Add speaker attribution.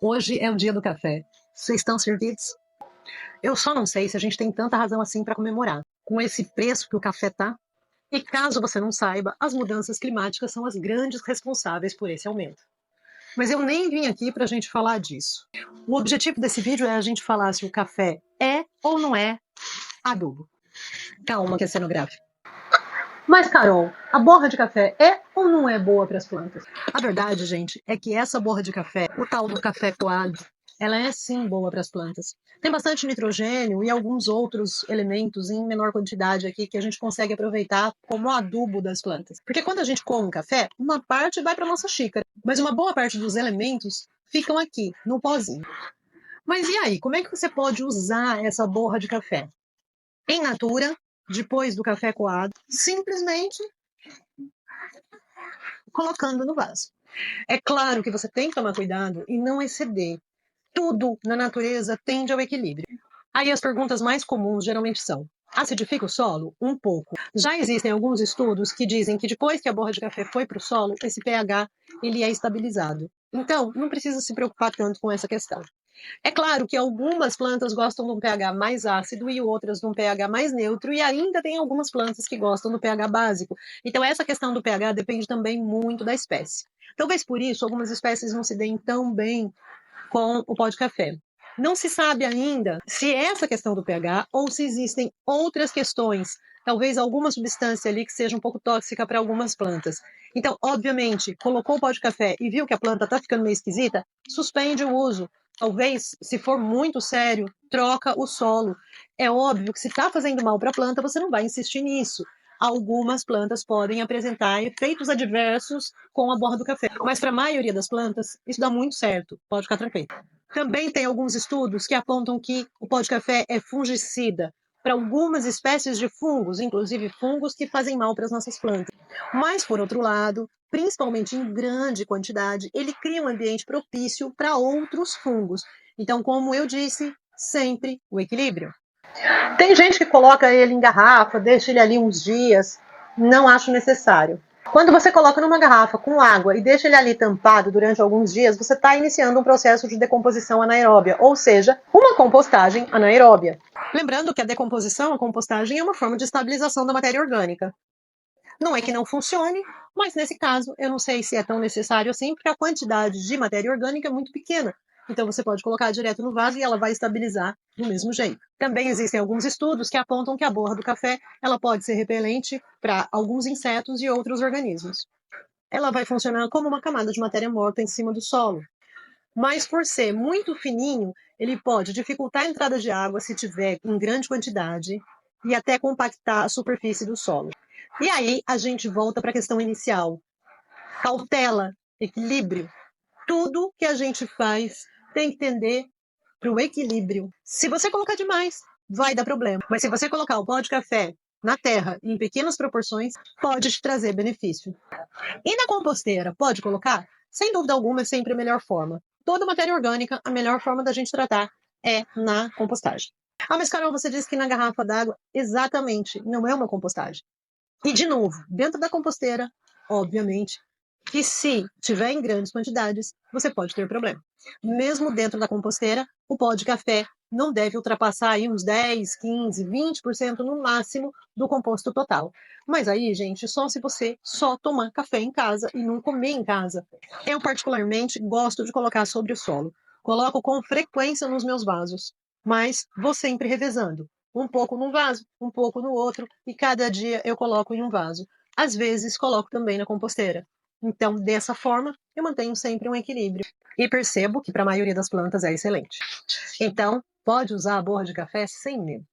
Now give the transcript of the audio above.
Speaker 1: Hoje é o dia do café. Vocês estão servidos? Eu só não sei se a gente tem tanta razão assim para comemorar, com esse preço que o café tá. E caso você não saiba, as mudanças climáticas são as grandes responsáveis por esse aumento. Mas eu nem vim aqui para a gente falar disso. O objetivo desse vídeo é a gente falar se o café é ou não é adubo. Calma, que é cenográfico. Mas, Carol, a borra de café é ou não é boa para as plantas? A verdade, gente, é que essa borra de café, o tal do café coado, ela é sim boa para as plantas. Tem bastante nitrogênio e alguns outros elementos em menor quantidade aqui que a gente consegue aproveitar como adubo das plantas. Porque quando a gente come café, uma parte vai para nossa xícara, mas uma boa parte dos elementos ficam aqui, no pozinho. Mas e aí, como é que você pode usar essa borra de café? Em natura, depois do café coado, simplesmente colocando no vaso. É claro que você tem que tomar cuidado e não exceder. Tudo na natureza tende ao equilíbrio. Aí as perguntas mais comuns geralmente são: acidifica o solo? Um pouco. Já existem alguns estudos que dizem que depois que a borra de café foi para o solo, esse pH ele é estabilizado. Então, não precisa se preocupar tanto com essa questão. É claro que algumas plantas gostam de um pH mais ácido e outras de um pH mais neutro, e ainda tem algumas plantas que gostam do pH básico. Então, essa questão do pH depende também muito da espécie. Talvez por isso algumas espécies não se deem tão bem com o pó de café. Não se sabe ainda se é essa questão do pH ou se existem outras questões, talvez alguma substância ali que seja um pouco tóxica para algumas plantas. Então, obviamente, colocou o pó de café e viu que a planta está ficando meio esquisita, suspende o uso. Talvez, se for muito sério, troca o solo. É óbvio que se está fazendo mal para a planta, você não vai insistir nisso. Algumas plantas podem apresentar efeitos adversos com a borra do café, mas para a maioria das plantas, isso dá muito certo, pode ficar tranquilo. Também tem alguns estudos que apontam que o pó de café é fungicida para algumas espécies de fungos, inclusive fungos que fazem mal para as nossas plantas. Mas, por outro lado, principalmente em grande quantidade, ele cria um ambiente propício para outros fungos. Então, como eu disse, sempre o equilíbrio. Tem gente que coloca ele em garrafa, deixa ele ali uns dias, não acho necessário. Quando você coloca numa garrafa com água e deixa ele ali tampado durante alguns dias, você está iniciando um processo de decomposição anaeróbia, ou seja, uma compostagem anaeróbia. Lembrando que a decomposição, a compostagem, é uma forma de estabilização da matéria orgânica. Não é que não funcione, mas nesse caso eu não sei se é tão necessário assim, porque a quantidade de matéria orgânica é muito pequena. Então você pode colocar direto no vaso e ela vai estabilizar do mesmo jeito. Também existem alguns estudos que apontam que a borra do café ela pode ser repelente para alguns insetos e outros organismos. Ela vai funcionar como uma camada de matéria morta em cima do solo. Mas por ser muito fininho, ele pode dificultar a entrada de água se tiver em grande quantidade e até compactar a superfície do solo. E aí a gente volta para a questão inicial. Cautela, equilíbrio. Tudo que a gente faz tem que tender para o equilíbrio. Se você colocar demais, vai dar problema. Mas se você colocar o pó de café na terra em pequenas proporções, pode te trazer benefício. E na composteira, pode colocar? Sem dúvida alguma, é sempre a melhor forma. Toda matéria orgânica, a melhor forma da gente tratar é na compostagem. Ah, mas Carol, você disse que na garrafa d'água, exatamente, não é uma compostagem. E, de novo, dentro da composteira, obviamente, que se tiver em grandes quantidades, você pode ter problema. Mesmo dentro da composteira, o pó de café não deve ultrapassar aí uns 10, 15, 20% no máximo do composto total. Mas aí, gente, só se você só tomar café em casa e não comer em casa. Eu, particularmente, gosto de colocar sobre o solo. Coloco com frequência nos meus vasos, mas vou sempre revezando. Um pouco num vaso, um pouco no outro, e cada dia eu coloco em um vaso. Às vezes, coloco também na composteira. Então, dessa forma, eu mantenho sempre um equilíbrio. E percebo que para a maioria das plantas é excelente. Então, pode usar a borra de café sem medo.